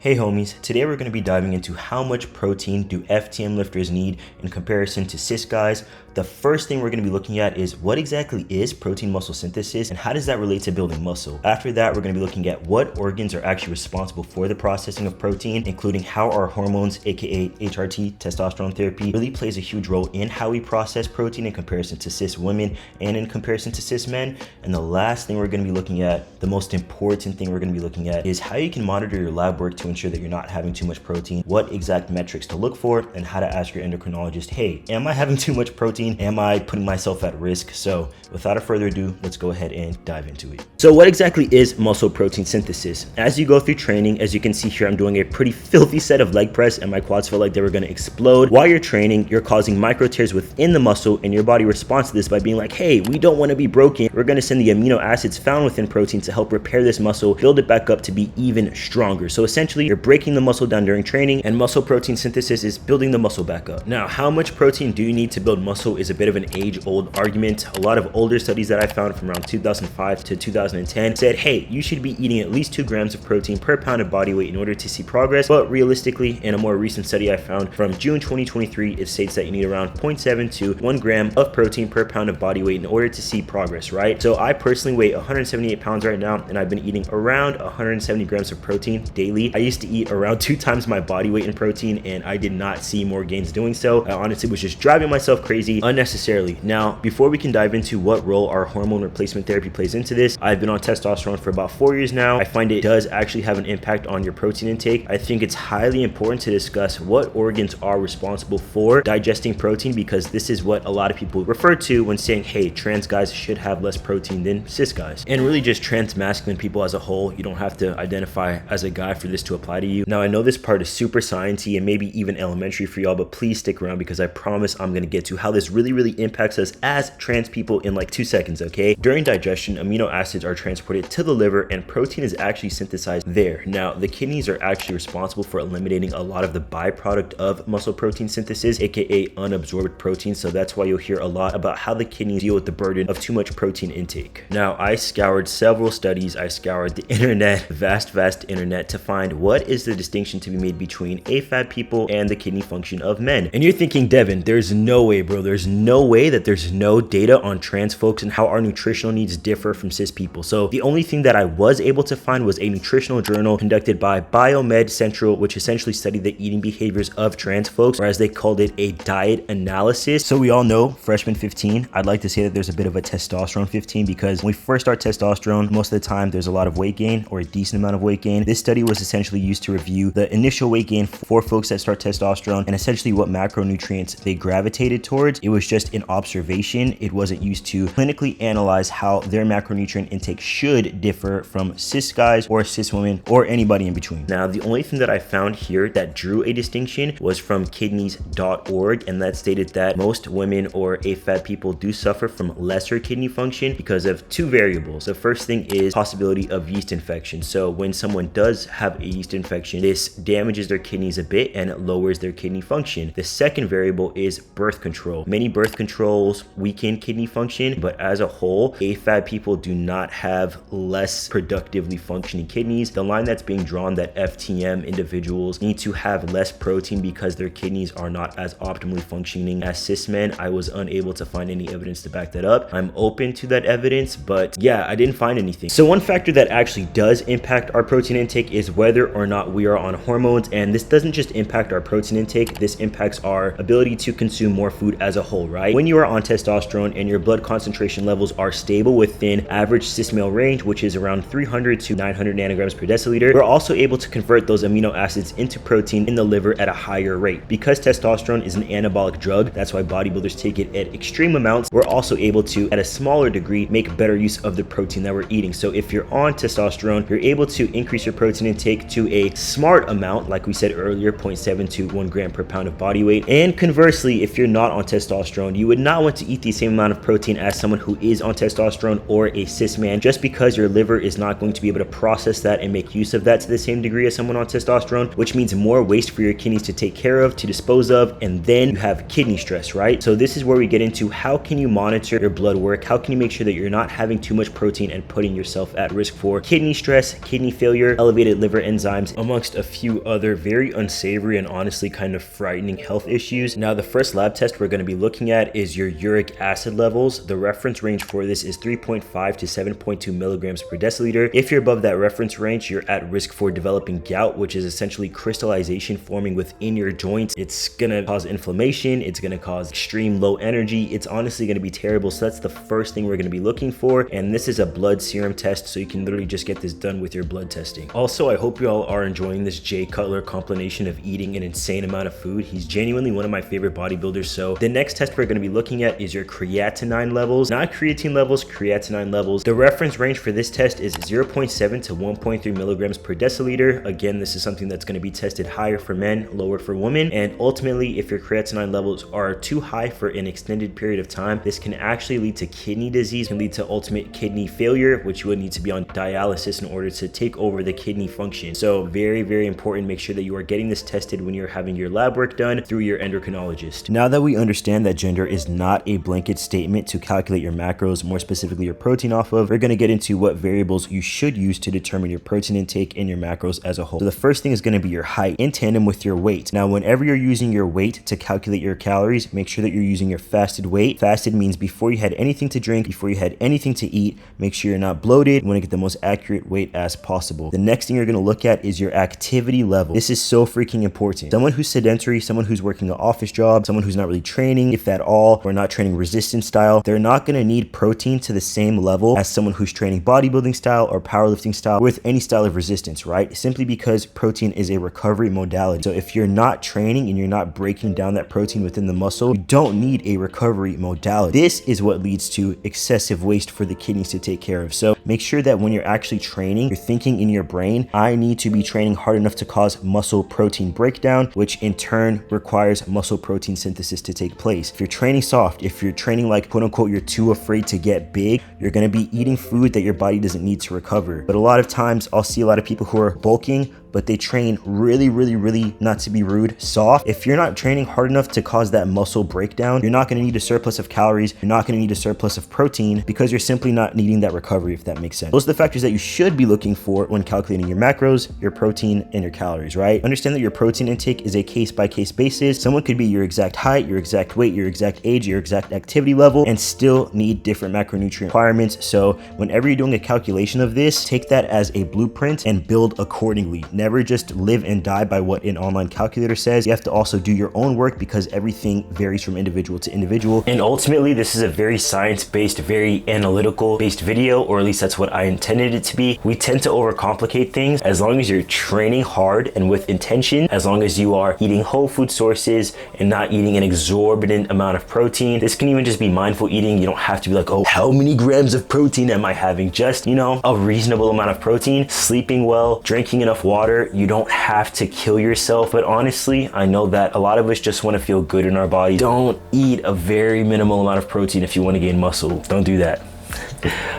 Hey homies, today we're going to be diving into how much protein do FTM lifters need in comparison to CIS guys. The first thing we're going to be looking at is what exactly is protein muscle synthesis and how does that relate to building muscle. After that, we're going to be looking at what organs are actually responsible for the processing of protein, including how our hormones, aka HRT, testosterone therapy, really plays a huge role in how we process protein in comparison to CIS women and in comparison to CIS men. And the last thing we're going to be looking at, the most important thing we're going to be looking at, is how you can monitor your lab work to ensure that you're not having too much protein, what exact metrics to look for, and how to ask your endocrinologist, hey, am I having too much protein? Am I putting myself at risk? So without further ado, let's go ahead and dive into it. So what exactly is muscle protein synthesis? As you go through training, as you can see here, I'm doing a pretty filthy set of leg press and my quads felt like they were going to explode. While you're training, you're causing micro tears within the muscle and your body responds to this by being like, hey, we don't want to be broken. We're going to send the amino acids found within protein to help repair this muscle, build it back up to be even stronger. So essentially, you're breaking the muscle down during training, and muscle protein synthesis is building the muscle back up. Now, how much protein do you need to build muscle is a bit of an age-old argument. A lot of older studies that I found from around 2005 to 2010 said, hey, you should be eating at least 2 grams of protein per pound of body weight in order to see progress. But realistically, in a more recent study I found from June 2023, it states that you need around 0.7 to 1 gram of protein per pound of body weight in order to see progress, right? So I personally weigh 178 pounds right now, and I've been eating around 170 grams of protein daily. I used to eat around 2 times my body weight in protein, and I did not see more gains doing so. I honestly was just driving myself crazy unnecessarily. Now, before we can dive into what role our hormone replacement therapy plays into this, I've been on testosterone for about 4 years now. I find it does actually have an impact on your protein intake. I think it's highly important to discuss what organs are responsible for digesting protein, because this is what a lot of people refer to when saying, hey, trans guys should have less protein than cis guys. And really just trans masculine people as a whole. You don't have to identify as a guy for this to apply to you. Now, I know this part is super sciencey and maybe even elementary for y'all, but please stick around because I promise I'm going to get to how this really impacts us as trans people in like 2 seconds, okay? During digestion, amino acids are transported to the liver and protein is actually synthesized there. Now, the kidneys are actually responsible for eliminating a lot of the byproduct of muscle protein synthesis, aka unabsorbed protein. So that's why you'll hear a lot about how the kidneys deal with the burden of too much protein intake. Now, I scoured several studies. I scoured the internet, vast internet, to find what is the distinction to be made between AFAB people and the kidney function of men. And you're thinking, Devin, there's no way, bro. There's no way that there's no data on trans folks and how our nutritional needs differ from cis people. So the only thing that I was able to find was a nutritional journal conducted by Biomed Central, which essentially studied the eating behaviors of trans folks, or as they called it, a diet analysis. So we all know freshman 15, I'd like to say that there's a bit of a testosterone 15, because when we first start testosterone, most of the time there's a lot of weight gain or a decent amount of weight gain. This study was essentially used to review the initial weight gain for folks that start testosterone and essentially what macronutrients they gravitated towards. It was just an observation. It wasn't used to clinically analyze how their macronutrient intake should differ from cis guys or cis women or anybody in between. Now, the only thing that I found here that drew a distinction was from kidneys.org, and that stated that most women or AFAB people do suffer from lesser kidney function because of 2 variables. The first thing is possibility of yeast infection. So when someone does have a yeast infection, this damages their kidneys a bit and it lowers their kidney function. The second variable is birth control. Many birth controls weaken kidney function, but as a whole, AFAB people do not have less productively functioning kidneys. The line that's being drawn that FTM individuals need to have less protein because their kidneys are not as optimally functioning as cis men, I was unable to find any evidence to back that up. I'm open to that evidence, but yeah, I didn't find anything. So one factor that actually does impact our protein intake is whether or not we are on hormones, and this doesn't just impact our protein intake, this impacts our ability to consume more food as a whole, right? When you are on testosterone and your blood concentration levels are stable within average cis male range, which is around 300 to 900 nanograms per deciliter, we're also able to convert those amino acids into protein in the liver at a higher rate. Because testosterone is an anabolic drug, that's why bodybuilders take it at extreme amounts, we're also able to, at a smaller degree, make better use of the protein that we're eating. So if you're on testosterone, you're able to increase your protein intake to a smart amount, like we said earlier, 0.7 to 1 gram per pound of body weight. And conversely, if you're not on testosterone, you would not want to eat the same amount of protein as someone who is on testosterone or a cis man, just because your liver is not going to be able to process that and make use of that to the same degree as someone on testosterone, which means more waste for your kidneys to take care of, to dispose of, and then you have kidney stress, right? So this is where we get into how can you monitor your blood work? How can you make sure that you're not having too much protein and putting yourself at risk for kidney stress, kidney failure, elevated liver enzymes, enzymes, amongst a few other very unsavory and honestly kind of frightening health issues. Now, the first lab test we're going to be looking at is your uric acid levels. The reference range for this is 3.5 to 7.2 milligrams per deciliter. If you're above that reference range, you're at risk for developing gout, which is essentially crystallization forming within your joints. It's gonna cause inflammation, it's gonna cause extreme low energy. It's honestly gonna be terrible. So that's the first thing we're gonna be looking for. And this is a blood serum test, so you can literally just get this done with your blood testing. Also, I hope you all are enjoying this Jay Cutler compilation of eating an insane amount of food. He's genuinely one of my favorite bodybuilders. So the next test we're gonna be looking at is your creatinine levels, not creatine levels, creatinine levels. The reference range for this test is 0.7 to 1.3 milligrams per deciliter. Again, this is something that's going to be tested higher for men, lower for women. And ultimately, if your creatinine levels are too high for an extended period of time, this can actually lead to kidney disease, can lead to ultimate kidney failure, which you would need to be on dialysis in order to take over the kidney function. So very, very important. Make sure that you are getting this tested when you're having your lab work done through your endocrinologist. Now that we understand that gender is not a blanket statement to calculate your macros, more specifically your protein off of, we're going to get into what variables you should use to determine your protein intake and your macros as a whole. So the first thing is going to be your height in tandem with your weight. Now, whenever you're using your weight to calculate your calories, make sure that you're using your fasted weight. Fasted means before you had anything to drink, before you had anything to eat. Make sure you're not bloated. You want to get the most accurate weight as possible. The next thing you're going to look at is your activity level. This is so freaking important. Someone who's sedentary, someone who's working an office job, someone who's not really training, if at all, or not training resistance style, they're not going to need protein to the same level as someone who's training bodybuilding style or powerlifting style with any style of resistance, right? Simply because protein is a recovery modality. So if you're not training and you're not breaking down that protein within the muscle, you don't need a recovery modality. This is what leads to excessive waste for the kidneys to take care of. So make sure that when you're actually training, you're thinking in your brain, I need to be training hard enough to cause muscle protein breakdown, which in turn requires muscle protein synthesis to take place. If you're training soft, if you're training like quote unquote, you're too afraid to get big, you're going to be eating food that your body doesn't need to recover. But a lot of times I'll see a lot of people who are bulking, but they train really, not to be rude, soft. If you're not training hard enough to cause that muscle breakdown, you're not gonna need a surplus of calories, you're not gonna need a surplus of protein because you're simply not needing that recovery, if that makes sense. Those are the factors that you should be looking for when calculating your macros, your protein, and your calories, right? Understand that your protein intake is a case-by-case basis. Someone could be your exact height, your exact weight, your exact age, your exact activity level, and still need different macronutrient requirements. So whenever you're doing a calculation of this, take that as a blueprint and build accordingly. Never just live and die by what an online calculator says. You have to also do your own work because everything varies from individual to individual. And ultimately, this is a very science-based, very analytical-based video, or at least that's what I intended it to be. We tend to overcomplicate things. As long as you're training hard and with intention, as long as you are eating whole food sources and not eating an exorbitant amount of protein, this can even just be mindful eating. You don't have to be like, oh, how many grams of protein am I having? Just, you know, a reasonable amount of protein, sleeping well, drinking enough water. You don't have to kill yourself. But honestly, I know that a lot of us just want to feel good in our body. Don't eat a very minimal amount of protein if you want to gain muscle. Don't do that.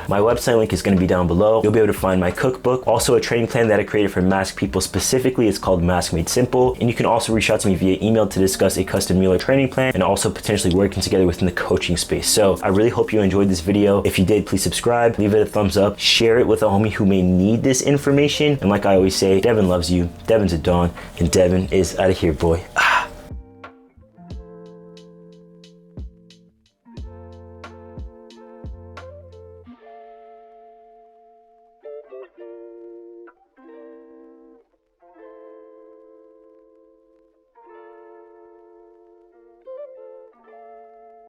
My website link is going to be down below. You'll be able to find my cookbook, also a training plan that I created for MASC people specifically. It's called MASC Made Simple. And you can also reach out to me via email to discuss a custom meal or training plan and also potentially working together within the coaching space. So I really hope you enjoyed this video. If you did, please subscribe, leave it a thumbs up, share it with a homie who may need this information. And like I always say, Devin loves you, Devin's a Dawn, and Devin is out of here, boy.